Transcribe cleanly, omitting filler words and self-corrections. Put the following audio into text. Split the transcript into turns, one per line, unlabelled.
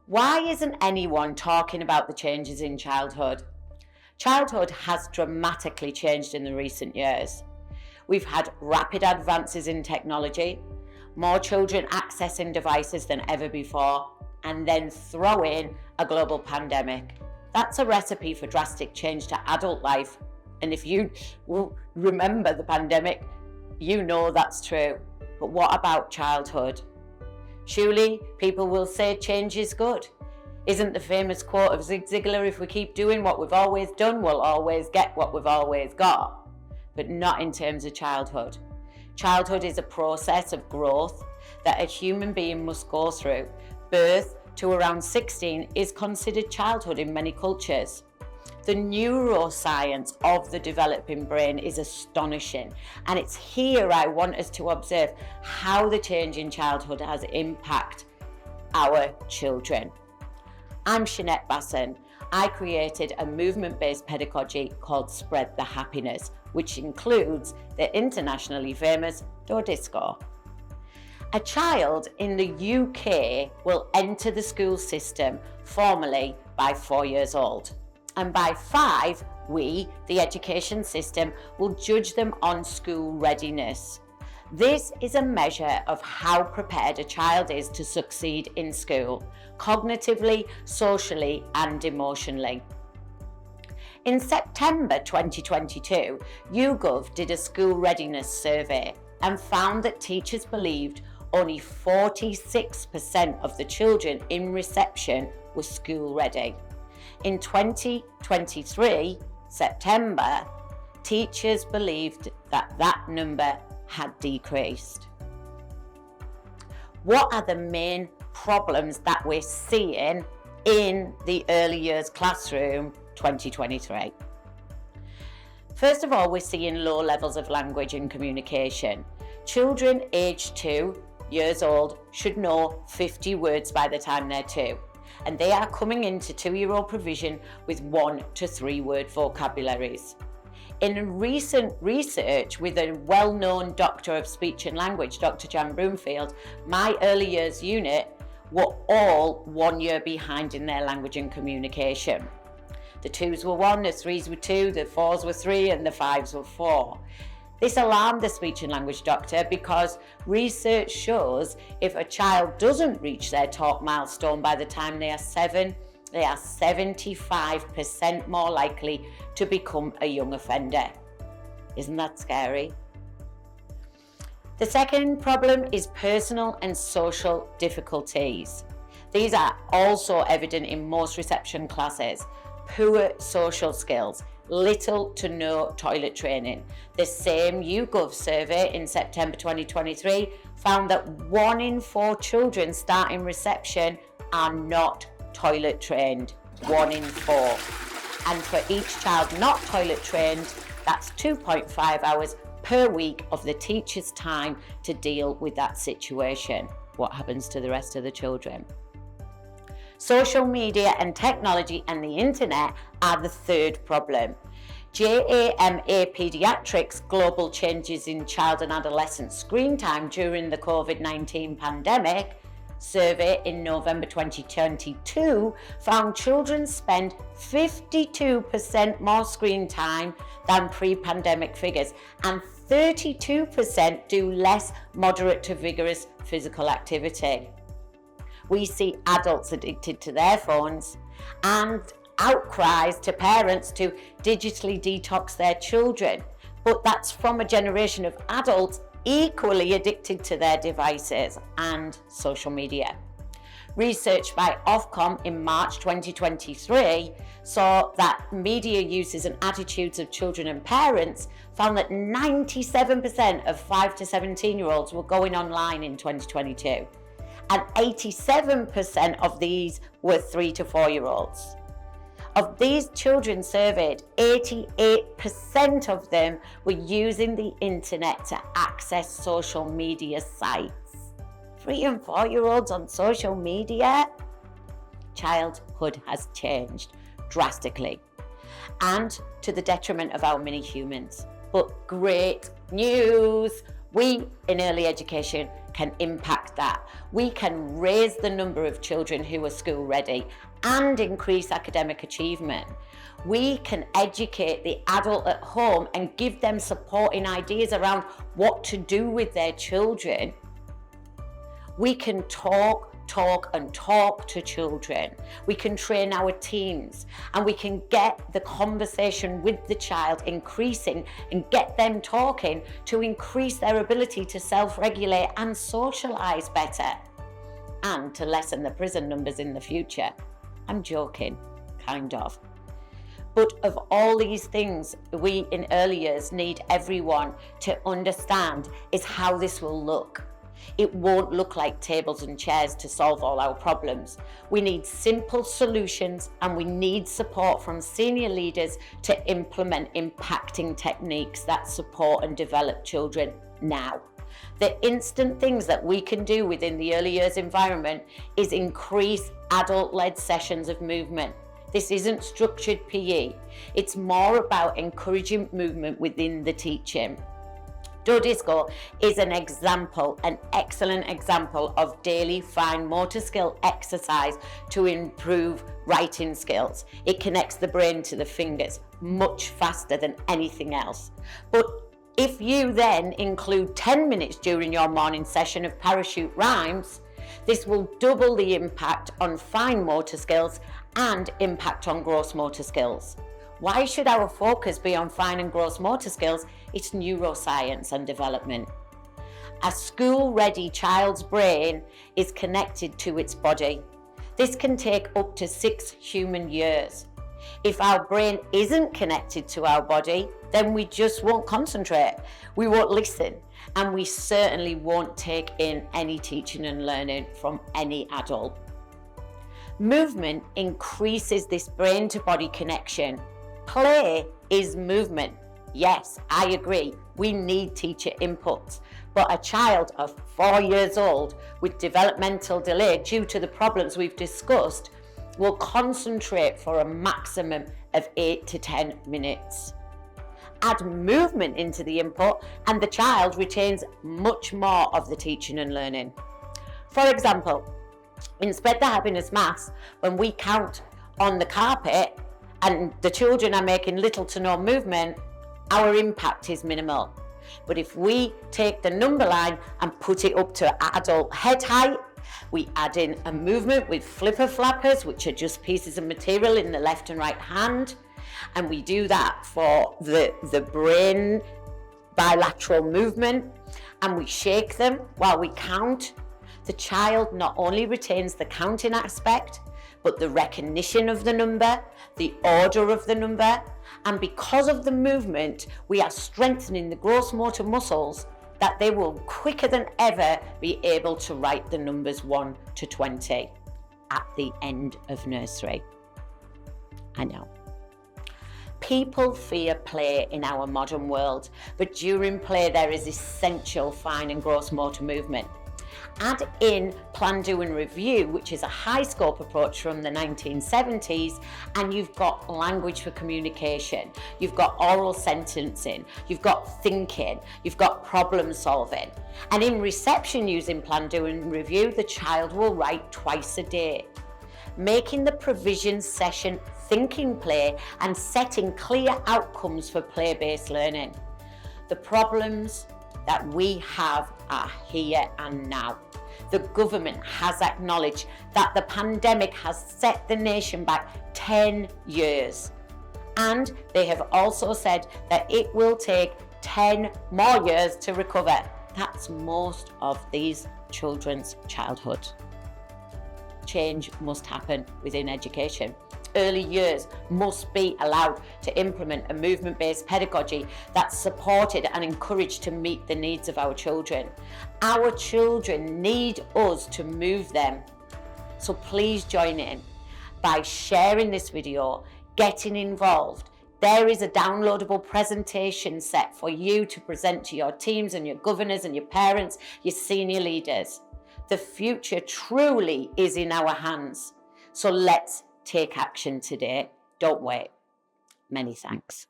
Why isn't anyone talking about the changes in childhood? Childhood has dramatically changed in the recent years. We've had rapid advances in technology, more children accessing devices than ever before, and then throw in a global pandemic. That's a recipe for drastic change to adult life. And if you remember the pandemic, you know that's true. But what about childhood? Surely people will say change is good. Isn't the famous quote of Zig Ziglar, if we keep doing what we've always done, we'll always get what we've always got? But not in terms of childhood. Childhood is a process of growth that a human being must go through. Birth to around 16 is considered childhood in many cultures. The neuroscience of the developing brain is astonishing, and it's here I want us to observe how the change in childhood has impacted our children. I'm Sinead Basson. I created a movement-based pedagogy called Spread the Happiness, which includes the internationally famous Disco. A child in the UK will enter the school system formally by 4 years old. And by 5, we, the education system, will judge them on school readiness. This is a measure of how prepared a child is to succeed in school, cognitively, socially, and emotionally. In September 2022, YouGov did a school readiness survey and found that teachers believed only 46% of the children in reception were school ready. In 2023, September, teachers believed that that number had decreased. What are the main problems that we're seeing in the early years classroom 2023? First of all, we're seeing low levels of language and communication. Children aged 2 years old should know 50 words by the time they're 2. And they are coming into 2-year-old provision with 1 to 3 word vocabularies. In recent research with a well-known doctor of speech and language, Dr. Jan Broomfield, my early years unit were all 1 year behind in their language and communication. The 2s were 1, the 3s were 2, the 4s were 3, and the 5s were 4. This alarmed the speech and language doctor because research shows if a child doesn't reach their talk milestone by the time they are 7, they are 75% more likely to become a young offender. Isn't that scary? The second problem is personal and social difficulties. These are also evident in most reception classes. Poor social skills, little to no toilet training. The same YouGov survey in September 2023 found that 1 in 4 children starting reception are not toilet trained. 1 in 4. And for each child not toilet trained, that's 2.5 hours per week of the teacher's time to deal with that situation. What happens to the rest of the children? Social media and technology and the internet are the third problem. JAMA Pediatrics Global Changes in Child and Adolescent Screen Time during the COVID-19 pandemic survey in November 2022 found children spend 52% more screen time than pre-pandemic figures, and 32% do less moderate to vigorous physical activity. We see adults addicted to their phones and outcries to parents to digitally detox their children. But that's from a generation of adults equally addicted to their devices and social media. Research by Ofcom in March 2023 saw that media uses and attitudes of children and parents found that 97% of 5 to 17-year-olds were going online in 2022. And 87% of these were 3 to 4-year-olds. Of these children surveyed, 88% of them were using the internet to access social media sites. 3 and 4-year-olds on social media? Childhood has changed drastically, and to the detriment of our mini humans. But great news! We in early education can impact that. We can raise the number of children who are school ready and increase academic achievement. We can educate the adult at home and give them supporting ideas around what to do with their children. We can talk to children. We can train our teams, and we can get the conversation with the child increasing and get them talking to increase their ability to self-regulate and socialise better, and to lessen the prison numbers in the future. I'm joking, kind of. But of all these things, we in early years need everyone to understand is how this will look. It won't look like tables and chairs to solve all our problems. We need simple solutions, and we need support from senior leaders to implement impacting techniques that support and develop children now. The instant things that we can do within the early years environment is increase adult-led sessions of movement. This isn't structured PE. It's more about encouraging movement within the teaching. Disco is an example, an excellent example of daily fine motor skill exercise to improve writing skills. It connects the brain to the fingers much faster than anything else. But if you then include 10 minutes during your morning session of parachute rhymes, this will double the impact on fine motor skills and impact on gross motor skills. Why should our focus be on fine and gross motor skills? It's neuroscience and development. A school-ready child's brain is connected to its body. This can take up to 6 human years. If our brain isn't connected to our body, then we just won't concentrate, we won't listen, and we certainly won't take in any teaching and learning from any adult. Movement increases this brain-to-body connection. Play is movement. Yes, I agree, we need teacher inputs, but a child of 4 years old with developmental delay due to the problems we've discussed will concentrate for a maximum of 8 to 10 minutes. Add movement into the input and the child retains much more of the teaching and learning. For example, in Spread the Happiness Maths, when we count on the carpet and the children are making little to no movement, our impact is minimal. But if we take the number line and put it up to adult head height, we add in a movement with flipper flappers, which are just pieces of material in the left and right hand, and we do that for the brain bilateral movement, and we shake them while we count. The child not only retains the counting aspect, but the recognition of the number, the order of the number, and because of the movement, we are strengthening the gross motor muscles that they will quicker than ever be able to write the numbers 1 to 20 at the end of nursery. I know. People fear play in our modern world, but during play there is essential fine and gross motor movement. Add in Plan, Do and Review, which is a high scope approach from the 1970s, and you've got language for communication, you've got oral sentencing, you've got thinking, you've got problem solving. And in reception using Plan, Do and Review, the child will write twice a day. Making the provision session thinking play and setting clear outcomes for play-based learning. The problems that we have are here and now. The government has acknowledged that the pandemic has set the nation back 10 years. And they have also said that it will take 10 more years to recover. That's most of these children's childhood. Change must happen within education. Early years must be allowed to implement a movement-based pedagogy that's supported and encouraged to meet the needs of our children. Our children need us to move them. So please join in by sharing this video, getting involved. There is a downloadable presentation set for you to present to your teams and your governors and your parents, your senior leaders. The future truly is in our hands. So let's take action today. Don't wait. Many thanks.